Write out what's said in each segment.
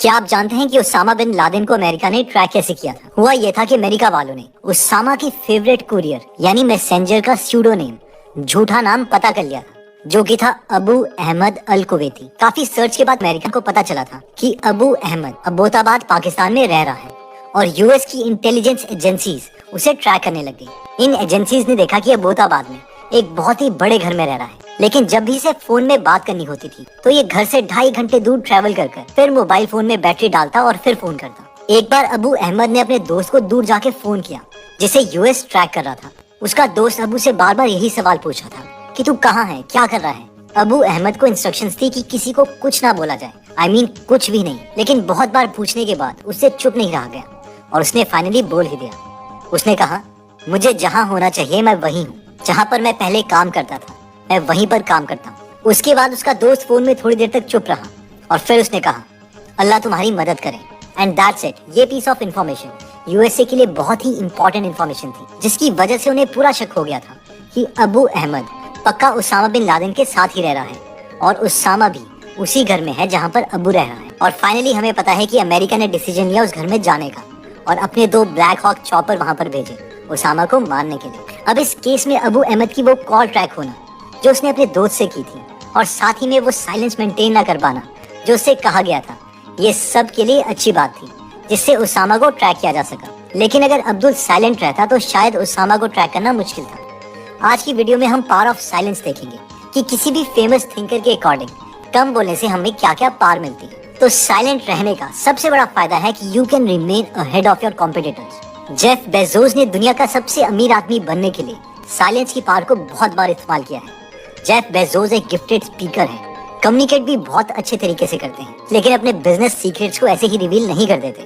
क्या आप जानते हैं कि उसामा बिन लादेन को अमेरिका ने ट्रैक कैसे किया था? हुआ ये था कि अमेरिका वालों ने उसामा की फेवरेट कुरियर यानी मैसेंजर का स्यूडो नेम, झूठा नाम पता कर लिया था, जो कि था अबू अहमद अल कुवैती। काफी सर्च के बाद अमेरिका को पता चला था कि अबू अहमद अब्बोताबाद पाकिस्तान में रह रहा है और यूएस की इंटेलिजेंस एजेंसीज उसे ट्रैक करने लग गई। इन एजेंसीज ने देखा कि अब्बोताबाद में एक बहुत ही बड़े घर में रह रहा है, लेकिन जब भी इसे फोन में बात करनी होती थी तो ये घर से 2.5 घंटे दूर ट्रैवल कर फिर मोबाइल फोन में बैटरी डालता और फिर फोन करता। एक बार अबू अहमद ने अपने दोस्त को दूर जाके फोन किया जिसे यूएस ट्रैक कर रहा था। उसका दोस्त अबू से बार बार यही सवाल पूछा था कि तू कहाँ है, क्या कर रहा है। अबू अहमद को इंस्ट्रक्शंस थी कि किसी को कुछ ना बोला जाए, कुछ भी नहीं। लेकिन बहुत बार पूछने के बाद उससे चुप नहीं रहा गया और उसने फाइनली बोल ही दिया। उसने कहा, मुझे जहाँ होना चाहिए मैं वही हूँ, जहाँ पर मैं पहले काम करता था मैं वहीं पर काम करता हूँ। उसके बाद उसका दोस्त फोन में थोड़ी देर तक चुप रहा और फिर उसने कहा, अल्लाह तुम्हारी मदद करे। And that's it. ये पीस ऑफ इन्फॉर्मेशन यूएसए के लिए बहुत ही इंपॉर्टेंट इन्फॉर्मेशन थी, जिसकी वजह से उन्हें पूरा शक हो गया था कि अबू अहमद पक्का उसामा बिन लादेन के साथ ही रह रहा है और उसामा भी उसी घर में है जहाँ पर अबू रह रहा है। और फाइनली हमें पता है कि अमेरिका ने डिसीजन लिया उस घर में जाने का और अपने 2 ब्लैक हॉक चॉपर वहाँ पर भेजे उसामा को मारने के लिए। अब इस केस में अबू अहमद की वो कॉल ट्रैक होना जो उसने अपने दोस्त से की थी और साथ ही में वो साइलेंस मेंटेन ना कर पाना जो उससे कहा गया था, ये सब के लिए अच्छी बात थी जिससे उसामा को ट्रैक किया जा सका। लेकिन अगर अब्दुल साइलेंट रहता तो शायद उसामा को ट्रैक करना मुश्किल था। आज की वीडियो में हम पावर ऑफ साइलेंस देखेंगे कि किसी भी फेमस थिंकर के अकॉर्डिंग कम बोलने से हमें क्या क्या पावर मिलती है। तो साइलेंट रहने का सबसे बड़ा फायदा है कि you can remain ahead of your competitors. Jeff Bezos ने दुनिया का सबसे अमीर आदमी बनने के लिए साइलेंस की पावर को बहुत बार इस्तेमाल किया है। जेफ बेजोस एक गिफ्टेड स्पीकर है, कम्युनिकेट भी बहुत अच्छे तरीके से करते हैं, लेकिन अपने बिजनेस सीक्रेट्स को ऐसे ही रिवील नहीं कर देते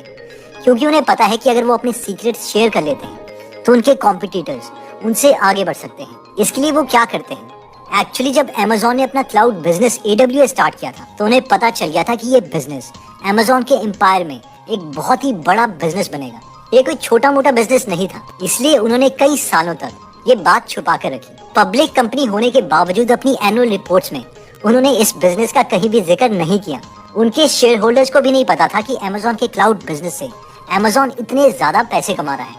क्योंकि उन्हें पता है कि अगर वो अपने सीक्रेट्स शेयर कर लेते हैं तो उनके कॉम्पिटिटर्स उनसे आगे बढ़ सकते हैं। इसके लिए वो क्या करते हैं, एक्चुअली जब अमेज़न ने अपना क्लाउड बिजनेस AWS स्टार्ट किया था तो उन्हें पता चल गया था कि ये बिजनेस अमेज़न के एम्पायर में एक बहुत ही बड़ा बिजनेस बनेगा। ये कोई छोटा मोटा बिजनेस नहीं था, इसलिए उन्होंने कई सालों तक ये बात छुपा कर रखी। पब्लिक कंपनी होने के बावजूद अपनी एनुअल रिपोर्ट्स में उन्होंने इस बिजनेस का कहीं भी जिक्र नहीं किया। उनके शेयर होल्डर्स को भी नहीं पता था कि अमेज़न के क्लाउड बिजनेस से अमेज़न इतने ज्यादा पैसे कमा रहा है।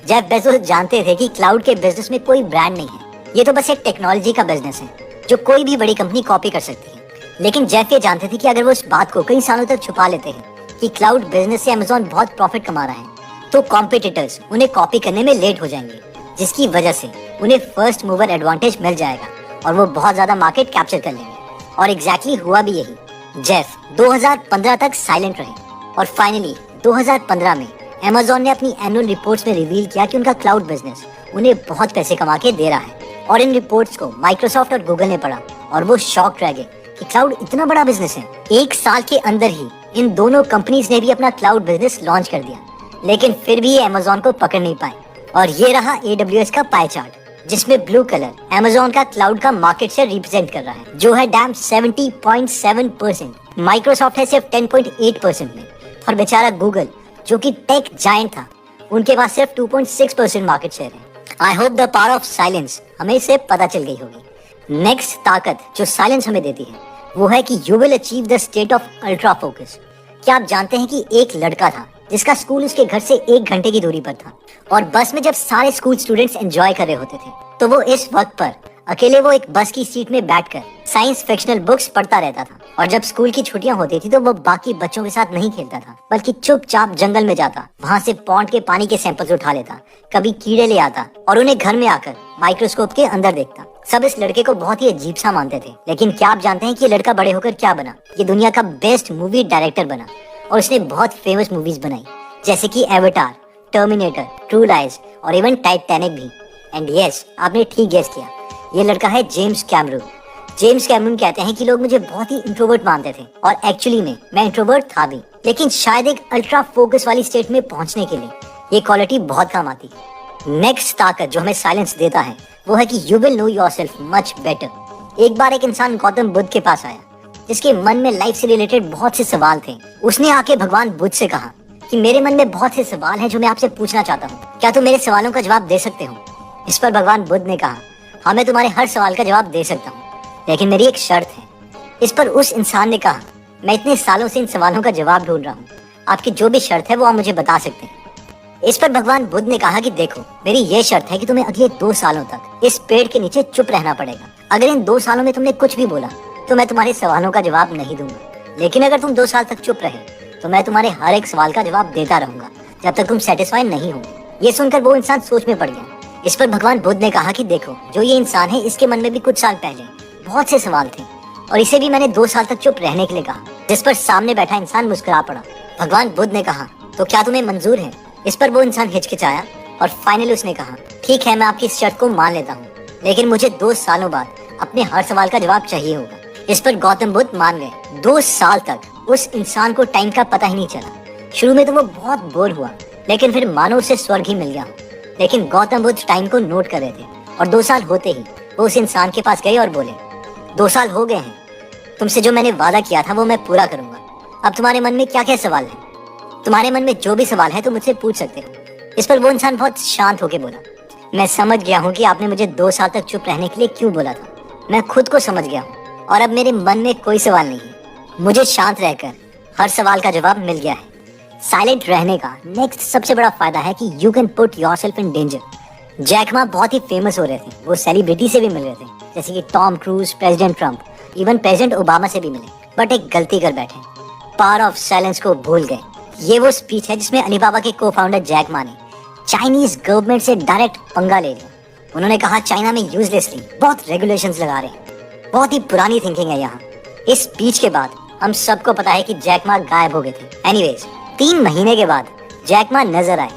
जेफ बेजोस जानते थे कि क्लाउड के बिजनेस में कोई ब्रांड नहीं है, ये तो बस एक टेक्नोलॉजी का बिजनेस है जो कोई भी बड़ी कंपनी कॉपी कर सकती है। लेकिन जेफ ये जानते थे कि अगर वो इस बात को कई सालों तक छुपा लेते हैं कि क्लाउड बिजनेस से अमेज़न बहुत प्रॉफिट कमा रहा है तो कॉम्पिटिटर्स उन्हें कॉपी करने में लेट हो जाएंगे, जिसकी वजह से उन्हें फर्स्ट मूवर एडवांटेज मिल जाएगा और वो बहुत ज्यादा मार्केट कैप्चर कर लेंगे। और एग्जैक्टली हुआ भी यही। जेफ 2015 तक साइलेंट रहे और फाइनली 2015 में अमेज़न ने अपनी एनुअल रिपोर्ट्स में रिवील किया कि उनका क्लाउड बिजनेस उन्हें बहुत पैसे कमा के दे रहा है। और इन रिपोर्ट्स को माइक्रोसॉफ्ट और गूगल ने पढ़ा और वो शॉक्ड रह गए कि क्लाउड इतना बड़ा बिजनेस है। 1 साल के अंदर ही इन दोनों कंपनीज ने भी अपना क्लाउड बिजनेस लॉन्च कर दिया, लेकिन फिर भी ये अमेज़न को पकड़ नहीं पाए। और ये रहा AWS का पाई चार्ट, जिसमें ब्लू कलर अमेज़न का क्लाउड का मार्केट शेयर रिप्रेजेंट कर रहा है, जो है डैम 70.7%। माइक्रोसॉफ्ट है सिर्फ 10.8% में और बेचारा गूगल जो कि टेक जायंट था, उनके पास सिर्फ 2.6% मार्केट शेयर है। I hope the power of silence हमें इससे पता चल गई होगी। नेक्स्ट ताकत जो साइलेंस हमें देती है वो है कि you will achieve the state of ultra focus. क्या आप जानते हैं कि एक लड़का था जिसका स्कूल उसके घर से 1 घंटे की दूरी पर था और बस में जब सारे स्कूल स्टूडेंट्स एंजॉय कर रहे होते थे तो वो इस वक्त पर अकेले वो एक बस की सीट में बैठकर साइंस फिक्शनल बुक्स पढ़ता रहता था। और जब स्कूल की छुट्टियां होती थी तो वो बाकी बच्चों के साथ नहीं खेलता था, बल्कि चुपचाप जंगल में जाता, वहां से पॉन्ड के पानी के सैंपल्स उठा लेता, कभी कीड़े ले आता और उन्हें घर में आकर माइक्रोस्कोप के अंदर देखता। सब इस लड़के को बहुत ही अजीब सा मानते थे, लेकिन क्या आप जानते हैं कि ये लड़का बड़े होकर क्या बना? ये दुनिया का बेस्ट मूवी डायरेक्टर बना और उसने बहुत फेमस मूवीज बनाई जैसे कि एवेटार, टर्मिनेटर, ट्रू लाइज और इवन टाइटैनिक भी। एंड यस, आपने ठीक गेस किया, ये लड़का है जेम्स कैमरून। जेम्स कैमरून कहते हैं कि लोग मुझे बहुत ही इंट्रोवर्ट मानते थे और एक्चुअली में मैं इंट्रोवर्ट था भी, लेकिन शायद एक अल्ट्रा फोकस वाली स्टेट में पहुंचने के लिए ये क्वालिटी बहुत काम आती है। नेक्स्ट ताकत जो हमें साइलेंस देता है वो है कि you will no yourself much better. एक बार एक इंसान गौतम बुद्ध के पास आया जिसके मन में लाइफ से रिलेटेड बहुत से सवाल थे। उसने आके भगवान बुद्ध से कहा कि मेरे मन में बहुत से सवाल हैं जो मैं आपसे पूछना चाहता हूँ, क्या तुम मेरे सवालों का जवाब दे सकते हो? इस पर भगवान बुद्ध ने कहा, हाँ मैं तुम्हारे हर सवाल का जवाब दे सकता हूँ, लेकिन मेरी एक शर्त है। इस पर उस इंसान ने कहा, मैं इतने सालों से इन सवालों का जवाब ढूंढ रहा हूँ। आपकी जो भी शर्त है वो आप मुझे बता सकते हैं। इस पर भगवान बुद्ध ने कहा कि देखो, मेरी ये शर्त है कि तुम्हें अगले 2 सालों तक इस पेड़ के नीचे चुप रहना पड़ेगा। अगर इन 2 सालों में तुमने कुछ भी बोला तो मैं तुम्हारे सवालों का जवाब नहीं दूंगा, लेकिन अगर तुम 2 साल तक चुप रहे तो मैं तुम्हारे हर एक सवाल का जवाब देता रहूंगा जब तक तुम सेटिस्फाई नहीं होंगे। ये सुनकर वो इंसान सोच में पड़ गया। इस पर भगवान बुद्ध ने कहा कि देखो, जो ये इंसान है इसके मन में भी कुछ साल पहले बहुत से सवाल थे और इसे भी मैंने 2 साल तक चुप रहने के लिए कहा, जिस पर सामने बैठा इंसान मुस्कुरा पड़ा। भगवान बुद्ध ने कहा, तो क्या तुम्हें मंजूर है? इस पर वो इंसान हिचकिचाया और फाइनली उसने कहा, ठीक है, मैं आपकी इस शर्त को मान लेता हूँ, लेकिन मुझे 2 सालों बाद अपने हर सवाल का जवाब चाहिए होगा। इस पर गौतम बुद्ध मान गए। 2 साल तक उस इंसान को टाइम का पता ही नहीं चला। शुरू में तो वो बहुत बोर हुआ, लेकिन फिर मानो उसे स्वर्ग ही मिल गया। लेकिन गौतम बुद्ध टाइम को नोट कर रहे थे और 2 साल होते ही वो उस इंसान के पास गए और बोले, 2 साल हो गए हैं, तुमसे जो मैंने वादा किया था वो मैं पूरा करूंगा। अब तुम्हारे मन में क्या क्या सवाल है? तुम्हारे मन में जो भी सवाल है तुम मुझसे पूछ सकते हो। इस पर वो इंसान बहुत शांत होकर बोला, मैं समझ गया हूँ कि आपने मुझे 2 साल तक चुप रहने के लिए क्यों बोला था। मैं खुद को समझ गया हूँ और अब मेरे मन में कोई सवाल नहीं है। मुझे शांत रहकर हर सवाल का जवाब मिल गया है। साइलेंट रहने का नेक्स्ट सबसे बड़ा फायदा है कि you can put yourself in danger. Jack Ma बहुत ही फेमस हो रहे थे, वो सेलिब्रिटी से भी मिल रहे थे, जैसे कि Tom cruise, president Trump, even president Obama से भी मिले, बट एक गलती कर बैठे, पावर ऑफ साइलेंस को भूल गए। ये वो स्पीच है जिसमें अलीबाबा के को फाउंडर जैक मा ने चाइनीज गवर्नमेंट से डायरेक्ट पंगा ले लिया। उन्होंने कहा चाइना में यूजलेसली बहुत रेगुलेशंस लगा रहे हैं, बहुत ही पुरानी थिंकिंग है यहाँ। इस स्पीच के बाद हम सबको पता है कि जैक मा गायब हो गए थे। एनीवेज, 3 महीने के बाद जैक मा नजर आए।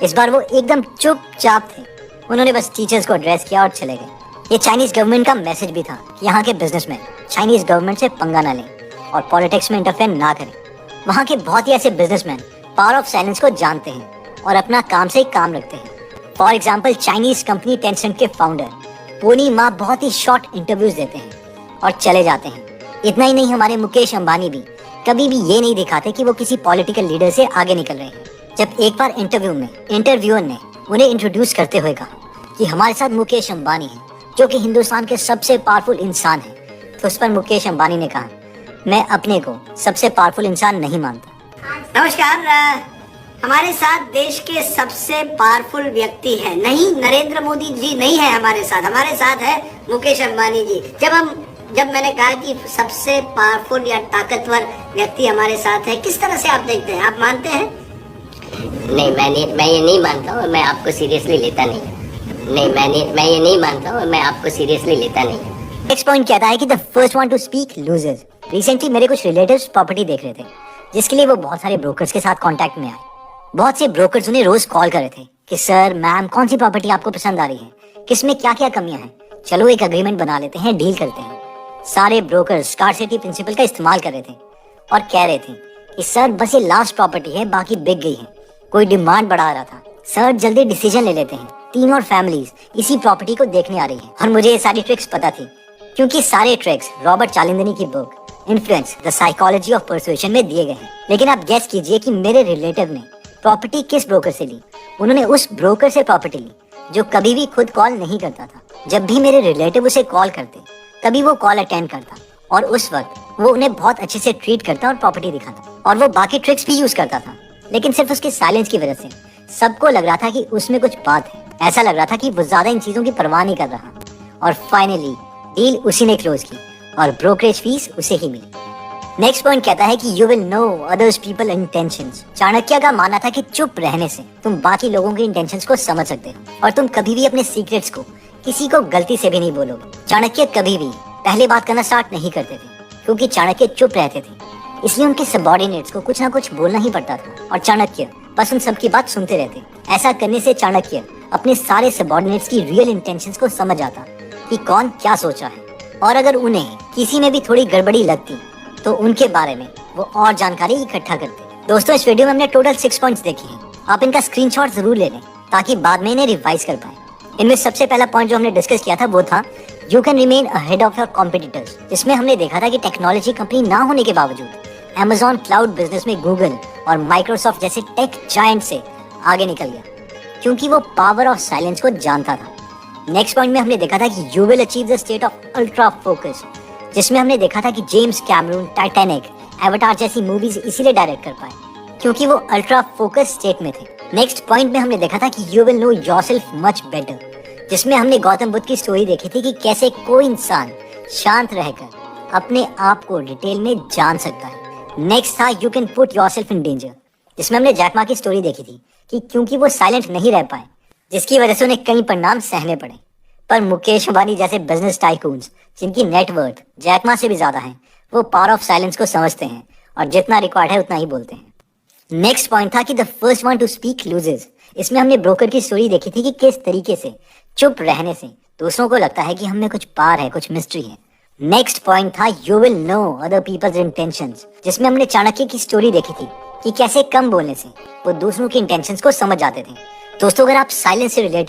इस बार वो एकदम चुपचाप थे। उन्होंने बस टीचर्स को एड्रेस किया और चले गए। ये चाइनीज गवर्नमेंट का मैसेज भी था कि यहाँ के बिजनेसमैन चाइनीज गवर्नमेंट से पंगा ना लें और पॉलिटिक्स में इंटरफेयर ना करें। वहाँ के बहुत ही ऐसे बिजनेसमैन पावर ऑफ साइलेंस को जानते हैं और अपना काम से काम रखते हैं। For example, Chinese company Tencent के फाउंडर पोनी मा बहुत ही शॉर्ट इंटरव्यूज देते हैं और चले जाते हैं। इतना ही नहीं, हमारे मुकेश अंबानी भी कभी भी ये नहीं दिखाते कि वो किसी पॉलिटिकल लीडर से आगे निकल रहे हैं। जब एक बार इंटरव्यू में इंटरव्यूअर ने उन्हें इंट्रोड्यूस करते हुए कहा कि हमारे साथ मुकेश अंबानी है, जो कि हिंदुस्तान के सबसे पावरफुल इंसान है, तो उस पर मुकेश अंबानी ने कहा, मैं अपने को सबसे पावरफुल इंसान नहीं मानता। नमस्कार, हमारे साथ देश के सबसे पावरफुल व्यक्ति है, नहीं नरेंद्र मोदी जी नहीं है हमारे साथ है मुकेश अंबानी जी। जब मैंने कहा कि सबसे पावरफुल या ताकतवर व्यक्ति हमारे साथ है, किस तरह से आप देखते हैं? आप मानते हैं? नहीं, मैं ये नहीं मानता हूँ, मैं आपको सीरियसली लेता नहीं। नहीं, मैं ये नहीं मानता हूँ, मैं आपको सीरियसली लेता नहीं। नेक्स्ट पॉइंट कहता है कि the first one two speak losers. Recently मेरे कुछ रिलेटिव्स प्रॉपर्टी देख रहे थे, जिसके लिए वो बहुत सारे ब्रोकर्स के साथ कांटेक्ट में आए। बहुत से ब्रोकर्स उन्हें रोज कॉल कर रहे थे कि सर, मैम, कौन सी प्रॉपर्टी आपको पसंद आ रही है, किसमें क्या क्या कमियां हैं, चलो एक अग्रीमेंट बना लेते हैं, डील करते हैं। सारे ब्रोकर्स स्कार्सिटी प्रिंसिपल का इस्तेमाल कर रहे थे और कह रहे थे कि सर, बस ये लास्ट प्रॉपर्टी है, बाकी बिक गई है। कोई डिमांड बढ़ा रहा था, सर जल्दी डिसीजन ले लेते हैं, 3 और फैमिलीज इसी प्रॉपर्टी को देखने आ रही है। और मुझे ये सारी ट्रिक्स पता थी, क्योंकि सारे ट्रिक्स रॉबर्ट चालिंदनी की book influence the psychology of persuasion में दिए गए हैं। लेकिन आप गेस कीजिए कि मेरे रिलेटिव ने प्रॉपर्टी किस ब्रोकर से ली। उन्होंने उस ब्रोकर से प्रॉपर्टी ली जो कभी भी खुद कॉल नहीं करता था। जब भी मेरे रिलेटिव उसे कॉल करते, तभी वो कॉल अटेंड करता और उस वक्त वो उन्हें बहुत अच्छे से ट्रीट करता और प्रॉपर्टी दिखाता, और वो बाकी ट्रिक्स भी यूज करता था। लेकिन सिर्फ उसके साइलेंस की वजह से सबको लग रहा था कि उसमें कुछ बात है। ऐसा लग रहा था कि वो ज्यादा इन चीजों की परवाह नहीं कर रहा। और फाइनली डील उसी ने क्लोज की और ब्रोकरेज फीस उसे ही मिली। नेक्स्ट पॉइंट कहता है कि you will know others people intentions. Chanakya का मानना था कि चुप रहने से तुम बाकी लोगों के इंटेंशंस को समझ सकते हो और तुम कभी भी अपने सीक्रेट्स को किसी को गलती से भी नहीं बोलोगे। चाणक्य कभी भी पहले बात करना स्टार्ट नहीं करते थे, क्योंकि चाणक्य चुप रहते थे, इसलिए उनके सबऑर्डिनेट्स को कुछ ना कुछ बोलना ही पड़ता था और चाणक्य बस उन सबकी बात सुनते रहते। ऐसा करने से चाणक्य अपने सारे सबऑर्डिनेट्स की रियल इंटेंशंस को समझ आता कि कौन क्या सोचा है, और अगर उन्हें किसी में भी थोड़ी गड़बड़ी लगती तो उनके बारे में वो और जानकारी इकट्ठा करते। दोस्तों, इस वीडियो में हमने टोटल 6 पॉइंट्स देखे हैं। आप इनका स्क्रीनशॉट जरूर ले लें ताकि बाद में इन्हें रिवाइज कर पाए। इनमें सबसे पहला पॉइंट जो हमने डिस्कस किया था वो था you can remain ahead of your competitors, जिसमें हमने देखा था कि टेक्नोलॉजी कंपनी ना होने के बावजूद अमेजॉन क्लाउड बिजनेस में गूगल और माइक्रोसॉफ्ट जैसे टेक जायंट से आगे निकल गया, क्योंकि वो पावर ऑफ साइलेंस को जानता था। नेक्स्ट पॉइंट में हमने देखा था कि you will achieve the state of ultra focus, जिसमें हमने देखा था कि जेम्स कैमरून टाइटैनिक एवटार जैसी मूवीज इसीलिए डायरेक्ट कर पाए क्योंकि वो अल्ट्रा फोकस स्टेट में थे। नेक्स्ट पॉइंट में हमने देखा था कि you will no yourself much better, जिसमें हमने गौतम बुद्ध की स्टोरी देखी थी कि कैसे कोई इंसान शांत रहकर अपने आप को डिटेल में जान सकता है। नेक्स्ट था you can put yourself in danger, जिसमें हमने जैक मा की स्टोरी देखी थी कि क्योंकि वो साइलेंट नहीं रह पाए जिसकी वजह से उन्हें कई परिणाम सहने पड़े। पर मुकेश अंबानी जैसे बिजनेस टाइकून्स जिनकी नेटवर्थ जैक मा से भी ज्यादा है, वो पावर ऑफ साइलेंस को समझते हैं और जितना रिकॉर्ड है उतना ही बोलते हैं। नेक्स्ट पॉइंट था कि the first one two speak loses. इसमें हमने ब्रोकर की स्टोरी देखी थी कि किस तरीके से चुप रहने से दूसरों को लगता है कि हमें कुछ पार है, कुछ मिस्ट्री है। नेक्स्ट पॉइंट था you will know other people's intentions, जिसमें हमने चाणक्य की स्टोरी देखी थी कि कैसे कम बोलने से वो दूसरों की इंटेंशंस को समझ जाते थे। दोस्तों अगर आप साइलेंस से रिलेटेड